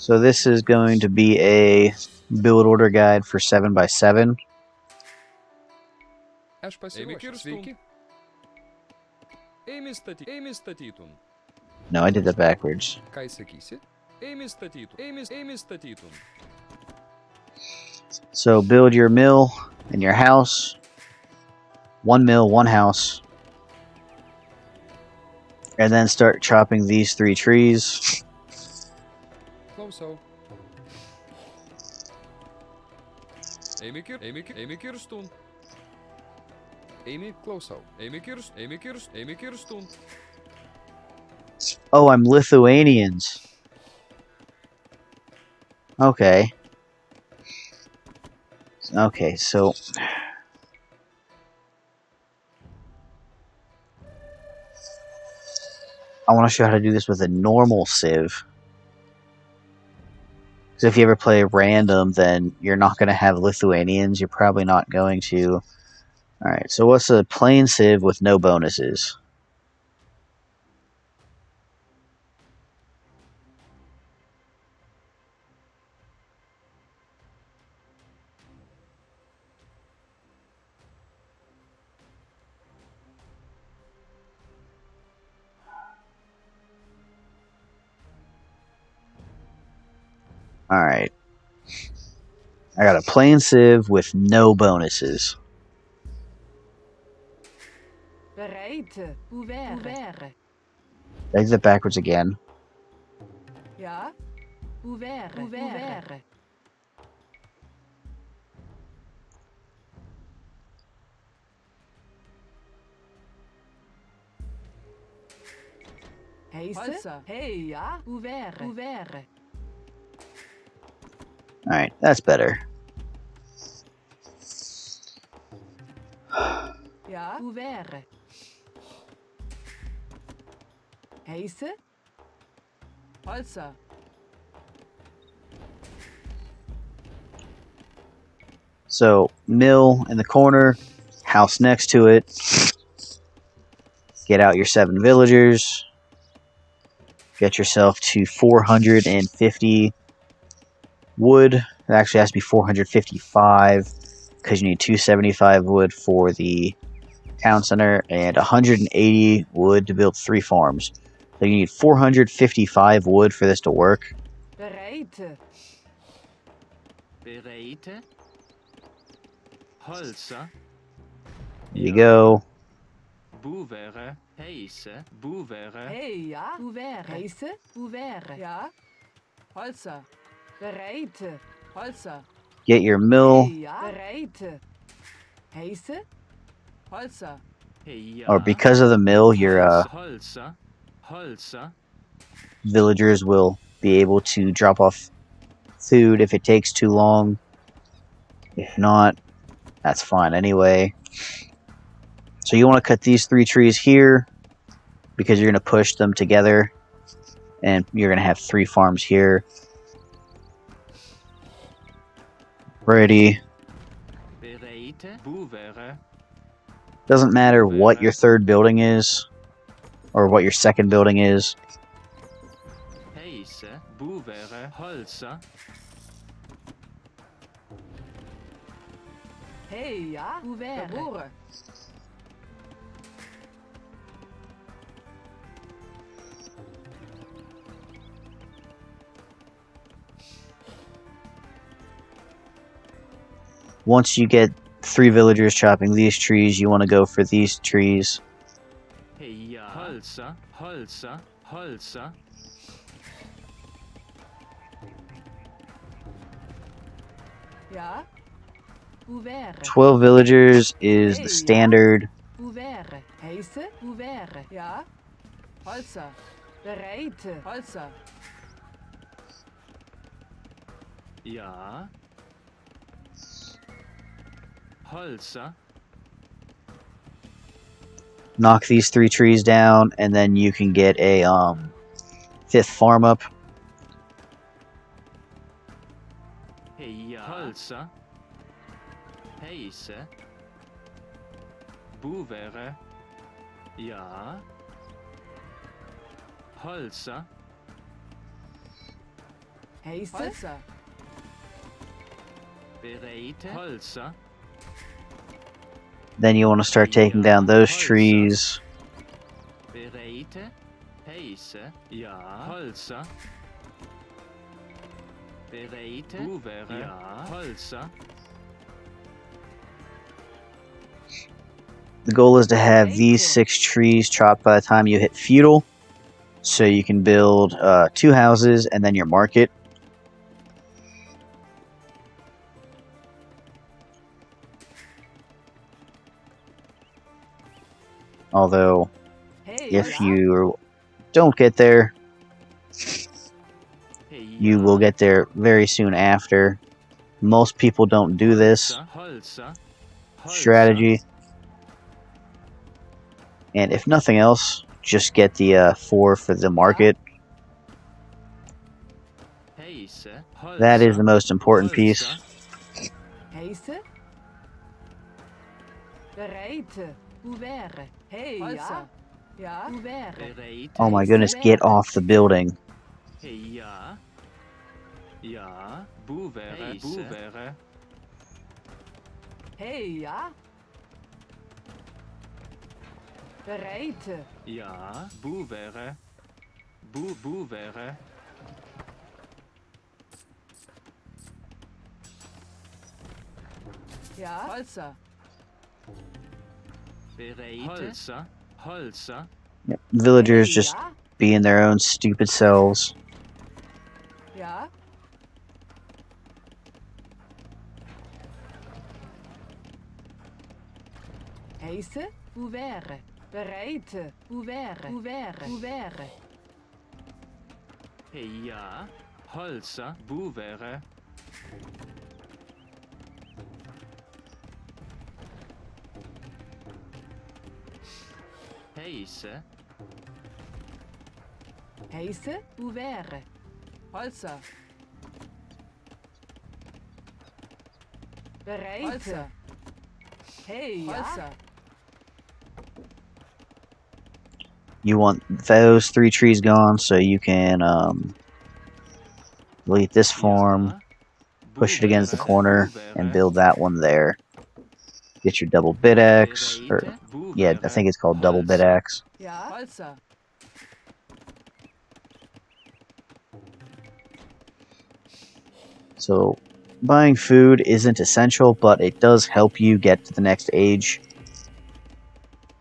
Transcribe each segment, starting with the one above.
So this is going to be a build order guide for 7x7. Aš pasiruošęs. Sveiki. Eimi statytum. No, I did that backwards. Ką sakysi? Eimi statytum. So build your mill and your house. One mill, one house. And then start chopping these 3 trees. Klausau. Eimi kirstun. Eimi klausau. Eimi kirstun. Oh, I'm Lithuanians. Okay. Okay, so I want to show how to do this with a normal Civ. Because if you ever play random, then you're not going to have Lithuanians. You're probably not going to. Alright, so what's a plain Civ with no bonuses? Alright. I got a plain Civ with no bonuses. Bereite. Ouvert. I did that backwards again. Ja. Ouvert. Heise. Hey, ja. Ouvert. Alright, that's better. Ja. Ouvert. Heise. Holzer. So, mill in the corner, house next to it. Get out your 7 villagers. Get yourself to 450 wood. It actually has to be 455 because you need 275 wood for the town center and 180 wood to build 3 farms. So you need 455 wood for this to work. Bereite. Holzer. Here you go. Boevere. Heise. Boevere. Hey, ja. Ouvert. Heise. Ouvert. Ja. Holzer. Bereite. Holzer. Get your mill, Hey, ja. Bereite. Heise. Holzer. or because of the mill, your Holzer. villagers will be able to drop off food if it takes too long. If not, that's fine anyway. So you want to cut these 3 trees here because you're going to push them together and you're going to have 3 farms here. Ready. Bereite. Boevere. Doesn't matter what your 3rd building is or what your 2nd building is. Heise. Boevere. Holzer. Hey, ja. Ouvert. Geboren. Once you get 3 villagers chopping these trees, you want to go for these trees. Holzer. Ja. Ouvert. 12 villagers is the standard. Ouvert. Heise. Ouvert. Ja. Holzer. Bereite. Holzer. Ja. Holzer. Knock these 3 trees down, and then you can get a 5th farm up. Holzer. Heise. Boevere. Ja. Holzer. Heise. Holzer. Bereite. Holzer. Then you want to start taking down those trees. Bereite. Heise. Ja. Holzer. Bereite. Buvere. Ja. Holzer. The goal is to have these 6 trees chopped by the time you hit feudal, so you can build 2 houses and then your market. Although, Hey, if ja. you don't get there, you will get there very soon after. Most people don't do this Holzer. strategy. And if nothing else, just get the 4 for the market. Heise. That is the most important piece. Heise. Bereite. Ouvert. Hey, ja. Ja. Ouvert. Bereite. Oh my goodness, get off the building. Ja. Ja. Buvere. Buvere. Hey, ja. Bereite. Ja. Buvere. Buvere. Ja. Holzer. Bereite. Holzer. Holzer. Villagers Hey, just ja. being their own stupid selves. Ja. Heise. Ouvert. Bereite. Ouvert. Ouvert. Ouvert. Ja. Holzer. Buvere. Heise. Heise. Ouvert. Holzer. Bereite. Holzer. Hey, ja. Holzer. You want those 3 trees gone so you can delete this farm, Ja. push it against the Buvere. corner, Buvere. and build that one there. Get your double bit axe, or Bereite. yeah, I Buvere. think it's called double bit Holzer. axe. Ja. Holzer. So buying food isn't essential, but it does help you get to the next age.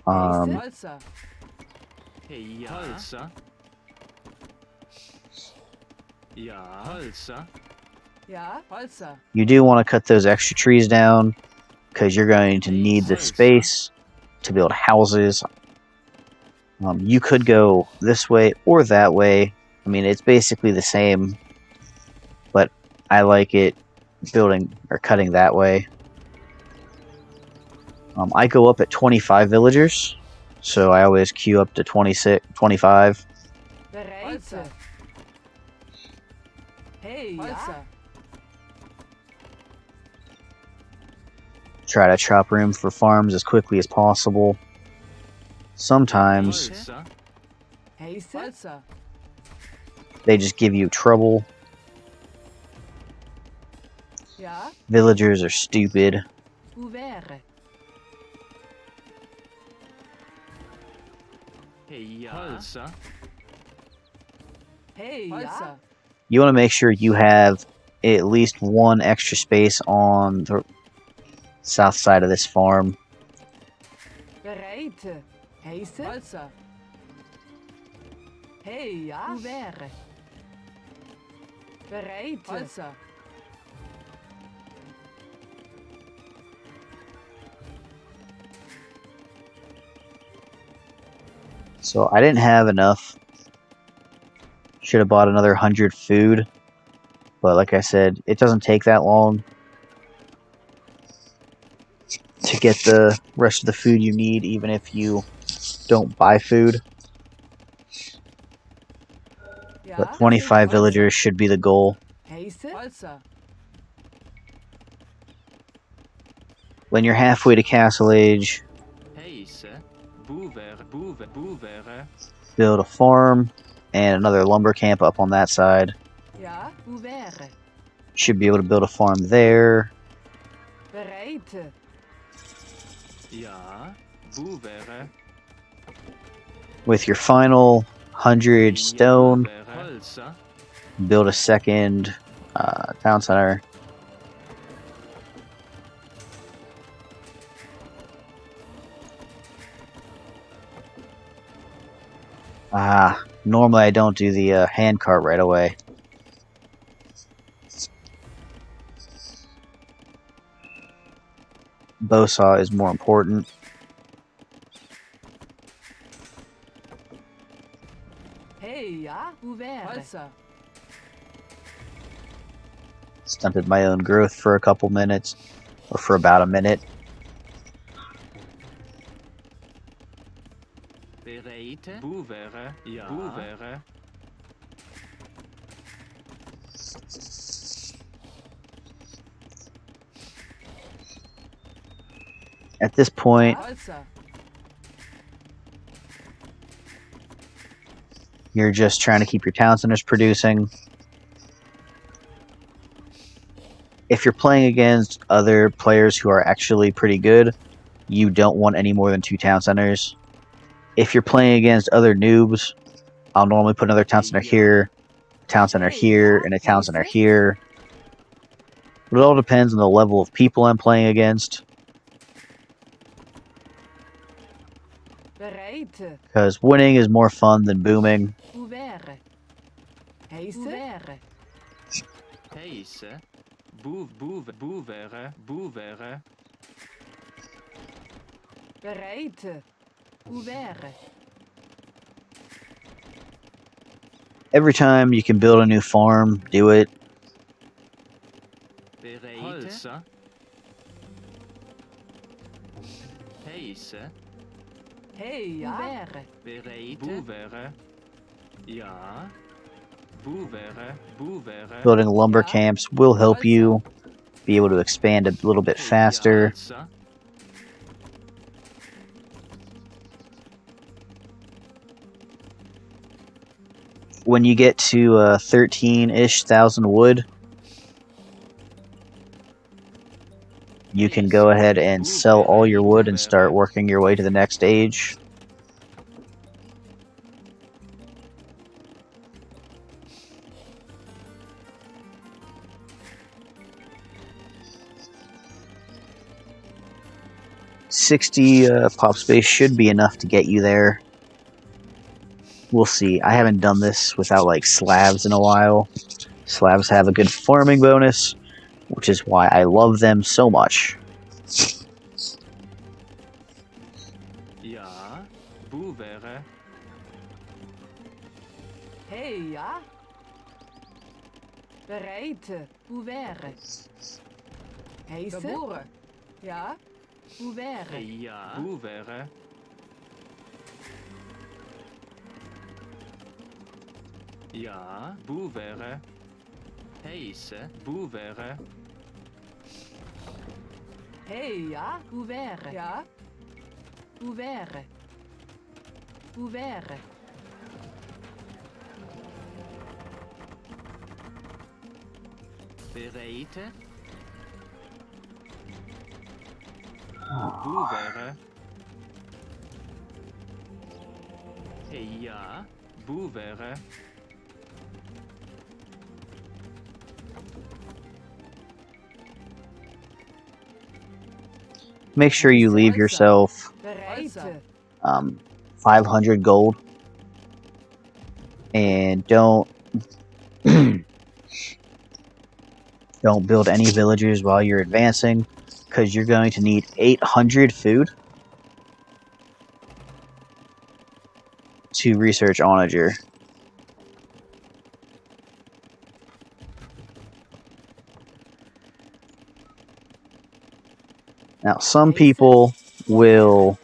Heise. Holzer. Ja. Holzer. Ja. Holzer. Ja. Holzer. You do want to cut those extra trees down because you're going to need the space to build houses. You could go this way or that way. I mean, it's basically the same, but I like it building or cutting that way. I go up at 25 villagers, so I always queue up to 26, 25. Bereite. Hey, ja. Try to chop room for farms as quickly as possible. Sometimes Holzer. Heise. Holzer. they just give you trouble. Ja. Villagers are stupid. Ouvert. Ja. Holzer. Hey, ja. You want to make sure you have at least 1 extra space on the south side of this farm. Bereite. Heise. Holzer. Hey, ja. Ouvert. Bereite. Holzer. So I didn't have enough. Should have bought another 100 food. But like I said, it doesn't take that long to get the rest of the food you need, even if you don't buy food. Ja. But 25 villagers should be the goal. Heise. Holzer. When you're halfway to Castle Age, Heise. Buvere. Buvere. build a farm and another lumber camp up on that side. Ja, ouvert. Should be able to build a farm there. Bereid. Ja, boevere. With your final 100 stone, Holsa. build a second town center. Normally I don't do the hand cart right away. Bow saw is more important. Hey, ja, ouvert. Halsa. Stunted my own growth for a couple minutes, or for about a minute. Bereid. Boevere. Ja. Boevere. At this point, Halsa. you're just trying to keep your town centers producing. If you're playing against other players who are actually pretty good, you don't want any more than 2 town centers. If you're playing against other noobs, I'll normally put another town center here, a town center here, and a town center here. But it all depends on the level of people I'm playing against. Bereid. Because winning is more fun than booming. Ouvert. Heise. Ouvert. Heise. Boevere. Boevere. Bereid. Ouvert. Every time you can build a new farm, do it. Bereid. Holsa. Heise. Hey, ja. Ouvert. Bereid. Boevere. Ja. Boevere. Boevere. Building lumber camps will help you be able to expand a little bit faster. Holsa. When you get to 13-ish thousand wood, you can go ahead and sell all your wood and start working your way to the next stage. $60 pop space should be enough to get you there. We'll see. I haven't done this without like slabs in a while. Slabs have a good farming bonus, which is why I love them so much. Ja. Boevere. Hey, ja. Bereid. Ouvert. Heise. Geboren. Ja. Ouvert. Ja. Boevere. Ja. Boevere. Heise. Boevere. Hey, ja. Ouvert. Ja. Ouvert. Ouvert. Bereid. Boevere. Ja. Boevere. Make sure you leave yourself Bereid. 500 gold. And don't don't build any villagers while you're advancing, because you're going to need 800 food to research Onager. Now, some people will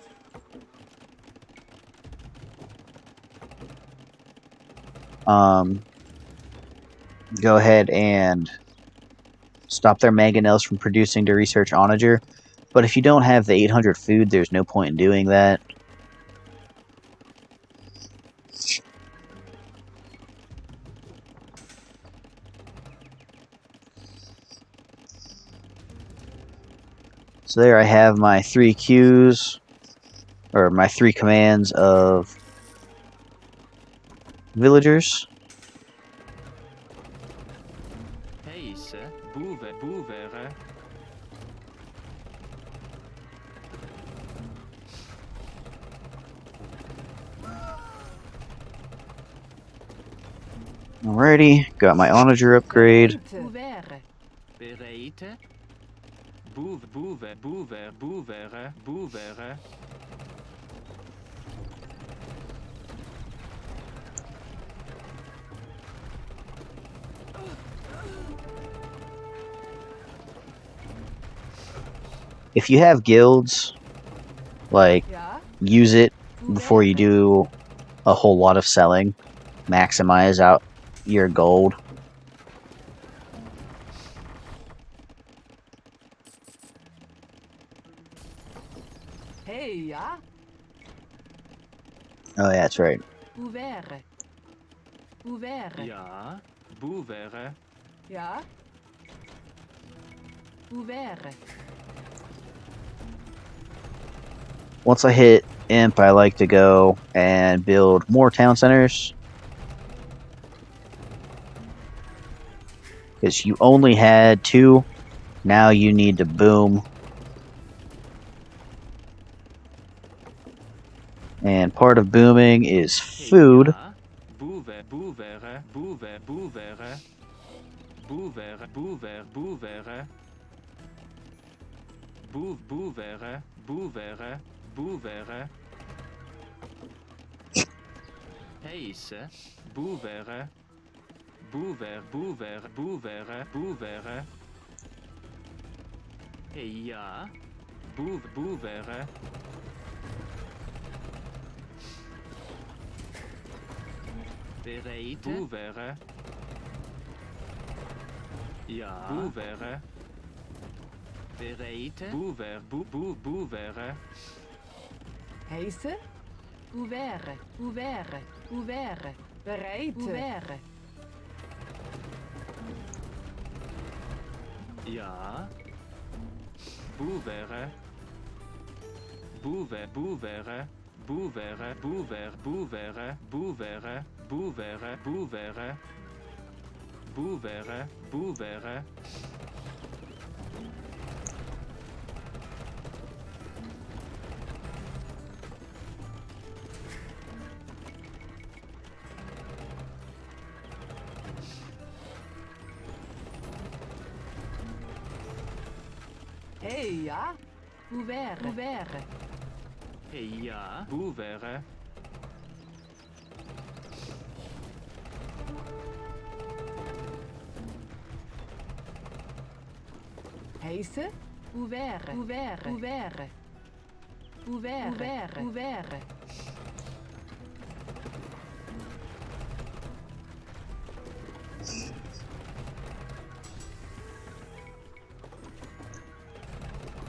go ahead and stop their mangonels from producing to research Onager, but if you don't have the 800 food, there's no point in doing that. So there I have my 3 queues, or my 3 commands of villagers. Heise, boevere. Alrighty, got my onager upgrade. Ouvert. Bereite. Boevere. If you have guilds, like, Ja. use it before you do a whole lot of selling. Maximize out your gold. Hey, ja. Oh yeah, that's right. Ouvert. Ouvert. Ja, boevere. Ja. Ouvert. Once I hit Imp, I like to go and build more town centers. Because you only had 2, now you need to boom. And part of booming is food. Ja, boevere. Heise, boevere. Ja, boevere. Bereite. Boevere. Ja. Boevere. Bereite. Boevere. Heise. Ouvert. Ouvert. Ouvert. Bereid. Ouvert. Ja. Boevere. Boevere. Hey, ja. Ouvert. Ouvert. Ja, boevere. Heise. Ouvert. Ouvert. Ouvert. Ouvert. Ouvert. Ouvert.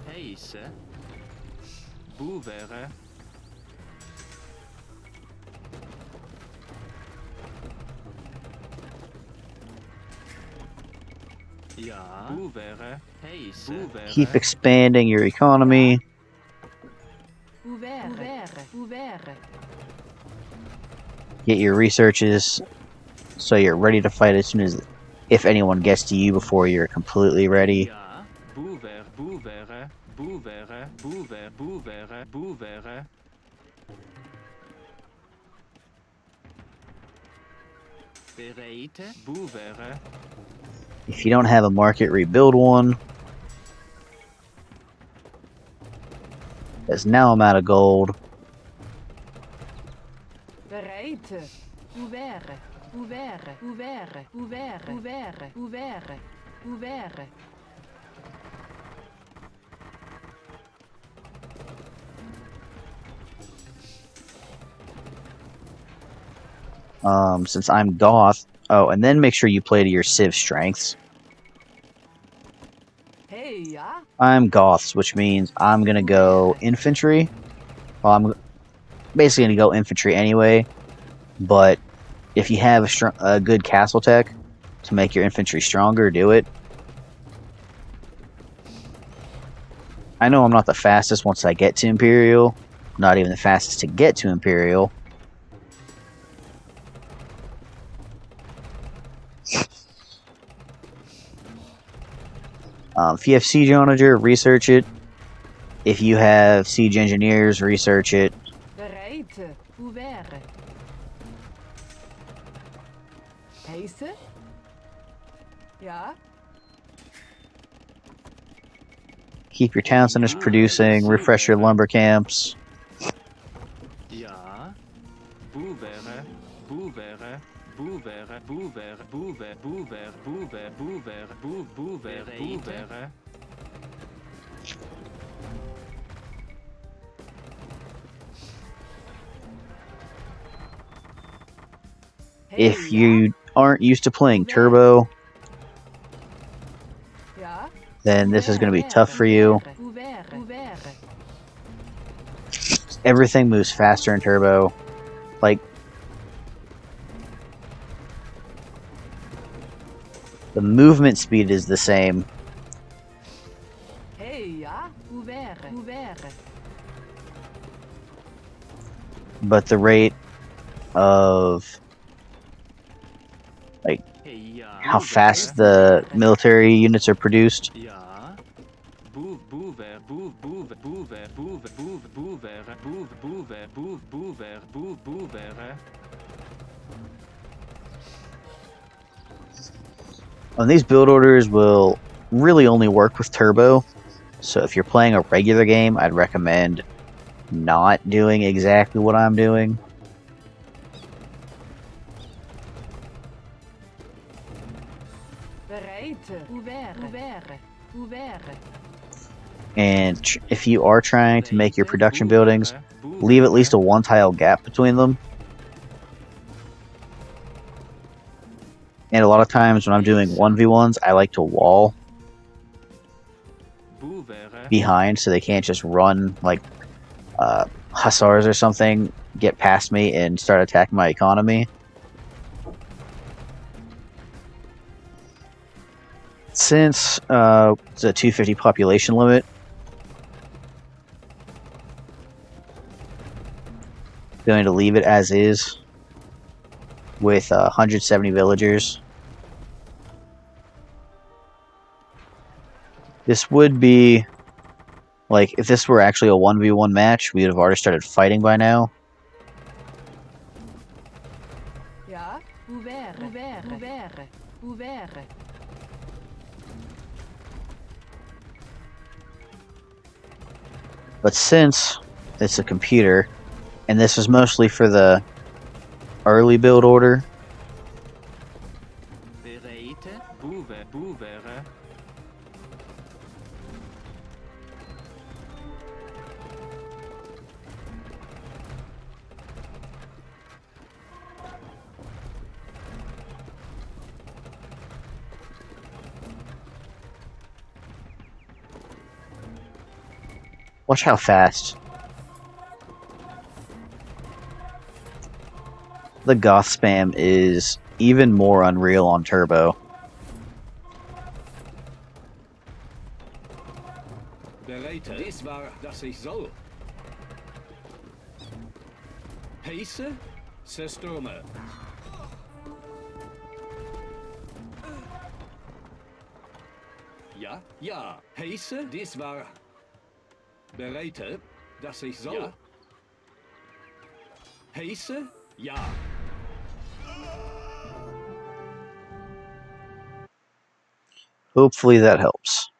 Heise. Boevere. Ja. Boevere. Heise. Boevere. Keep expanding your economy. Ouvert. Ouvert. Ouvert. Get your researches so you're ready to fight as soon as, if anyone gets to you before you're completely ready. Ja. Boevere. Boevere. Boevere. Boevere. Boevere. Boevere. Bereite. Boevere. If you don't have a market, rebuild one. As now I'm out of gold. Bereid. Ouvert. Ouvert. Ouvert. Ouvert. Ouvert. Ouvert. Ouvert. Since I'm Goth. Oh, and then make sure you play to your Civ strengths. Hey, ja. I'm Goths, which means I'm gonna go infantry. Well, I'm basically gonna go infantry anyway. But if you have a good castle tech to make your infantry stronger, do it. I know I'm not the fastest once I get to Imperial. Not even the fastest to get to Imperial. If you have Siege Onager, research it. If you have Siege Engineers, research it. Bereite. Ouvert. Heiße? Ja? Keep your town centers producing. Refresh your lumber camps. Ja. Bouvere. Bouvere. Bouvere. Bouvere. Bouvere. Bouvere. Bouvere. Bouvere. Bouvere. Bouvere. If you aren't used to playing Turbo, Ja? then this is going to be tough for you. Ouvert. Ouvert. Everything moves faster in Turbo. Like, the movement speed is the same, Hey, ja? Ouvert. Ouvert. but the rate of Ja. how fast the military units are produced. Ja. Bouvere. Bouvere. Bouvere. Bouvere. Bouvere. Bouvere. Bouvere. Bouvere. And these build orders will really only work with Turbo. So if you're playing a regular game, I'd recommend not doing exactly what I'm doing. Bereite. Ouvert. Ouvert. Ouvert. And if you are trying to make your production buildings, leave at least a one-tile gap between them. And a lot of times when I'm doing 1v1s, I like to wall behind so they can't just run like hussars or something, get past me and start attacking my economy. Since it's a 250 population limit, I'm going to leave it as is with 170 villagers. This would be, like, if this were actually a 1v1 match, we would have already started fighting by now. Ja? Ouvert. Ouvert. Ouvert. Ouvert. But since it's a computer, and this is mostly for the early build order, Bereite. Bouvere. watch how fast the Goth spam is even more unreal on Turbo. Bereite. Dies war, dass ich soll. Heiße, Zerstürme. Ja, ja. Heiße, dies war. Bereite, dass ich soll. Ja. Heiße, ja. Hopefully that helps.